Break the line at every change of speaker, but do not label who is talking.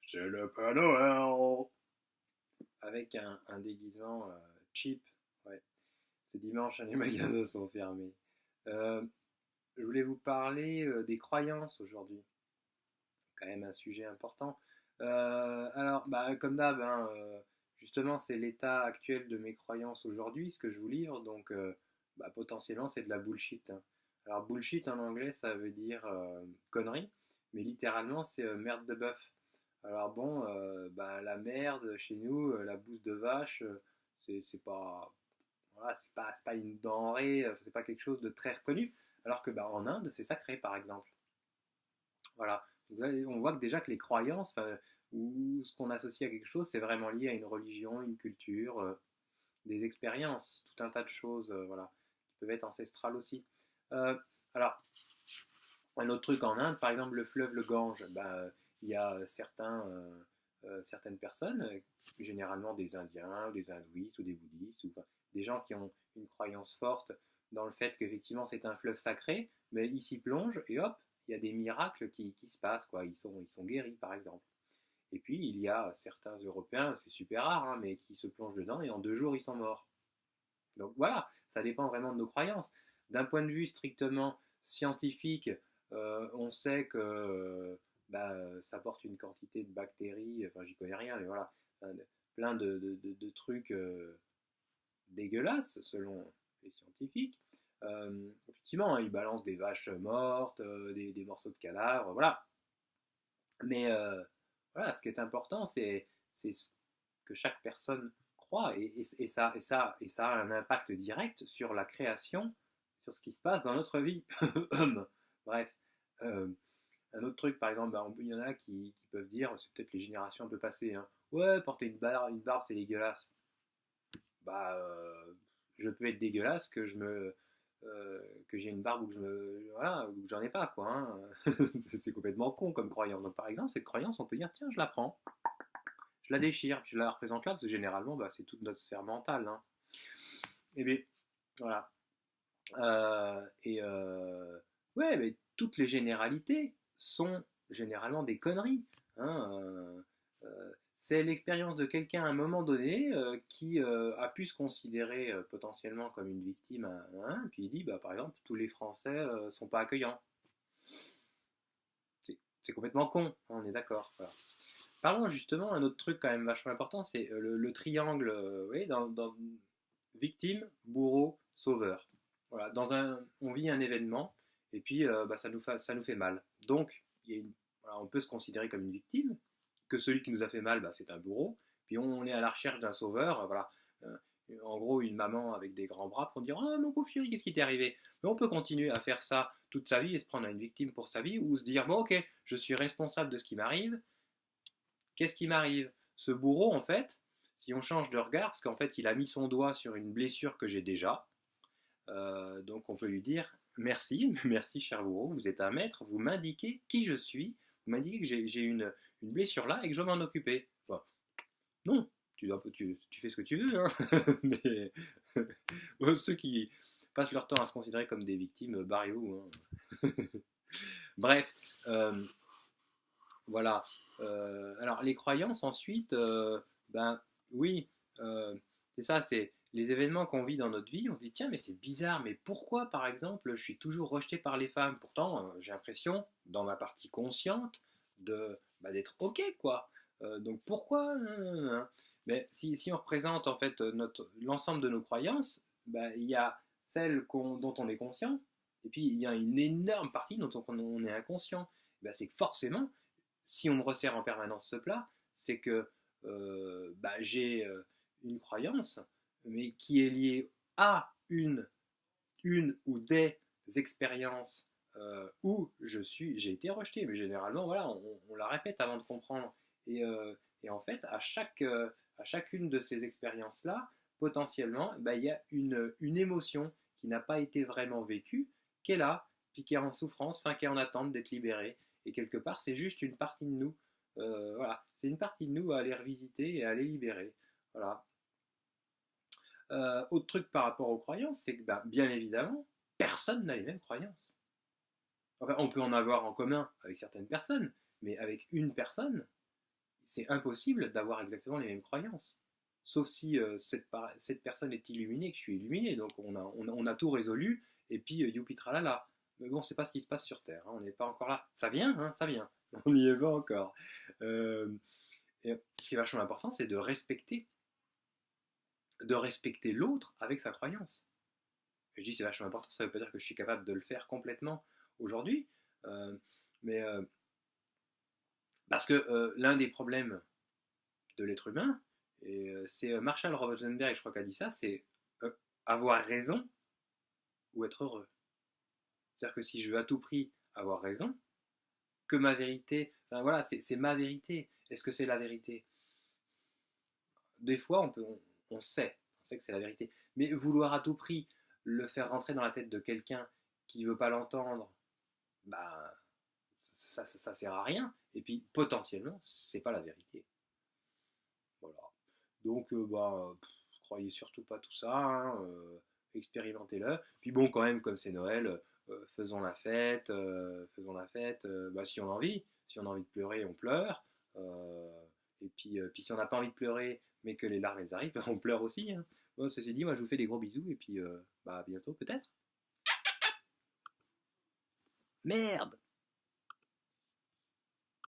C'est le Père Noël avec un déguisement cheap. Ouais. Ce dimanche, les magasins sont fermés. Euh, je voulais vous parler des croyances aujourd'hui. Quand même un sujet important. Alors, bah, comme d'hab, hein, justement, c'est l'état actuel de mes croyances aujourd'hui, ce que je vous livre. Donc, bah, potentiellement, c'est de la bullshit, hein. Alors, bullshit en anglais, ça veut dire connerie, mais littéralement, c'est merde de bœuf. Alors bon, bah, la merde chez nous, la bouse de vache, c'est pas, voilà, c'est pas une denrée, c'est pas quelque chose de très reconnu. Alors que bah, en Inde, c'est sacré, par exemple. Voilà. Donc là, on voit que déjà que les croyances, ou ce qu'on associe à quelque chose, c'est vraiment lié à une religion, une culture, des expériences, tout un tas de choses, voilà, qui peuvent être ancestrales aussi. Euh, alors, un autre truc en Inde, par exemple, le fleuve le Gange, bah, il y a certaines personnes, généralement des Indiens, des hindouistes ou des bouddhistes, ou enfin, des gens qui ont une croyance forte dans le fait qu'effectivement c'est un fleuve sacré, mais ils s'y plongent et hop, il y a des miracles qui se passent, quoi. Ils sont guéris, par exemple. Et puis il y a certains Européens, c'est super rare, hein, mais qui se plongent dedans et en 2 jours ils sont morts. Donc voilà, ça dépend vraiment de nos croyances. D'un point de vue strictement scientifique, on sait que bah, ça porte une quantité de bactéries, enfin j'y connais rien, mais voilà, enfin, plein de trucs dégueulasses selon les scientifiques. Effectivement, hein, ils balancent des vaches mortes, des morceaux de cadavres, voilà. Mais voilà, ce qui est important, c'est ce que chaque personne croit et ça a un impact direct sur la création, sur ce qui se passe dans notre vie. Bref, euh, un autre truc, par exemple, bah, il y en a qui peuvent dire, c'est peut-être les générations un peu passées, hein, ouais, porter une barbe, c'est dégueulasse. Bah, je peux être dégueulasse que j'ai une barbe ou que je me voilà, ou que j'en ai pas quoi, hein. C'est complètement con comme croyance. Donc par exemple cette croyance on peut dire tiens je la prends, je la déchire, puis je la représente là parce que généralement bah, c'est toute notre sphère mentale, hein. Et bien voilà. Ouais mais toutes les généralités sont généralement des conneries, hein. C'est l'expérience de quelqu'un à un moment donné qui a pu se considérer potentiellement comme une victime, hein, puis il dit, bah, par exemple, tous les Français sont pas accueillants. C'est complètement con, hein, on est d'accord. Voilà. Parlons justement, un autre truc quand même vachement important, c'est le triangle, oui, dans victime, bourreau, sauveur. Voilà, on vit un événement et puis bah, ça nous fait mal. Donc, voilà, on peut se considérer comme une victime, que celui qui nous a fait mal, bah, c'est un bourreau, puis on est à la recherche d'un sauveur. Voilà. Euh, en gros, une maman avec des grands bras pour dire ah mon pauvre chéri, qu'est-ce qui t'est arrivé? Mais on peut continuer à faire ça toute sa vie et se prendre à une victime pour sa vie, ou se dire bon, ok, je suis responsable de ce qui m'arrive. Qu'est-ce qui m'arrive? Ce bourreau, en fait, si on change de regard, parce qu'en fait, il a mis son doigt sur une blessure que j'ai déjà, donc on peut lui dire merci, merci cher bourreau, vous êtes un maître, vous m'indiquez qui je suis, vous m'indiquez que j'ai une blessure là et que je dois m'en occuper. Bon, non, tu fais ce que tu veux, hein. Mais ceux qui passent leur temps à se considérer comme des victimes, barrio, hein. Bref, voilà. Alors les croyances ensuite, ben oui, euh, c'est ça, c'est les événements qu'on vit dans notre vie. On se dit tiens mais c'est bizarre, mais pourquoi par exemple je suis toujours rejeté par les femmes? Pourtant j'ai l'impression dans ma partie consciente bah, d'être ok quoi. Donc pourquoi? Mais si on représente en fait l'ensemble de nos croyances, ben, il y a celles dont on est conscient, et puis il y a une énorme partie dont on est inconscient. Ben, c'est que forcément si on me resserre en permanence ce plat, c'est que bah, j'ai une croyance, mais qui est liée à une ou des expériences où j'ai été rejeté. Mais généralement, voilà, on la répète avant de comprendre. Et en fait, à chacune de ces expériences-là, potentiellement, bah, il y a une émotion qui n'a pas été vraiment vécue, qui est là, puis qui est en souffrance, enfin qui est en attente d'être libérée. Et quelque part, c'est juste une partie de nous. Voilà, c'est une partie de nous à aller revisiter et à aller libérer. Voilà. Autre truc par rapport aux croyances, c'est que bah, bien évidemment, personne n'a les mêmes croyances. Enfin, on peut en avoir en commun avec certaines personnes, mais avec une personne, c'est impossible d'avoir exactement les mêmes croyances. Sauf si cette personne est illuminée, que je suis illuminé. Donc on a tout résolu, et puis youpi tralala. Mais bon, c'est pas ce qui se passe sur Terre, hein, on n'est pas encore là. Ça vient, hein, ça vient. On n'y est pas encore. Euh, et ce qui est vachement important, c'est de respecter l'autre avec sa croyance. Je dis c'est vachement important, ça ne veut pas dire que je suis capable de le faire complètement aujourd'hui, euh, mais parce que l'un des problèmes de l'être humain, et c'est Marshall Rosenberg, je crois, qui a dit ça, c'est avoir raison ou être heureux. C'est-à-dire que si je veux à tout prix avoir raison, que ma vérité, enfin voilà, c'est ma vérité. Est-ce que c'est la vérité? Des fois, on sait que c'est la vérité. Mais vouloir à tout prix le faire rentrer dans la tête de quelqu'un qui ne veut pas l'entendre, bah, ça sert à rien. Et puis, potentiellement, c'est pas la vérité. Voilà. Donc, croyez surtout pas tout ça, hein, expérimentez-le. Puis bon, quand même, comme c'est Noël, faisons la fête. Si on a envie, si on a envie de pleurer, on pleure. Puis si on n'a pas envie de pleurer, mais que les larmes elles arrivent, on pleure aussi, hein. Bon, ceci dit, moi je vous fais des gros bisous et puis à bientôt peut-être. Merde!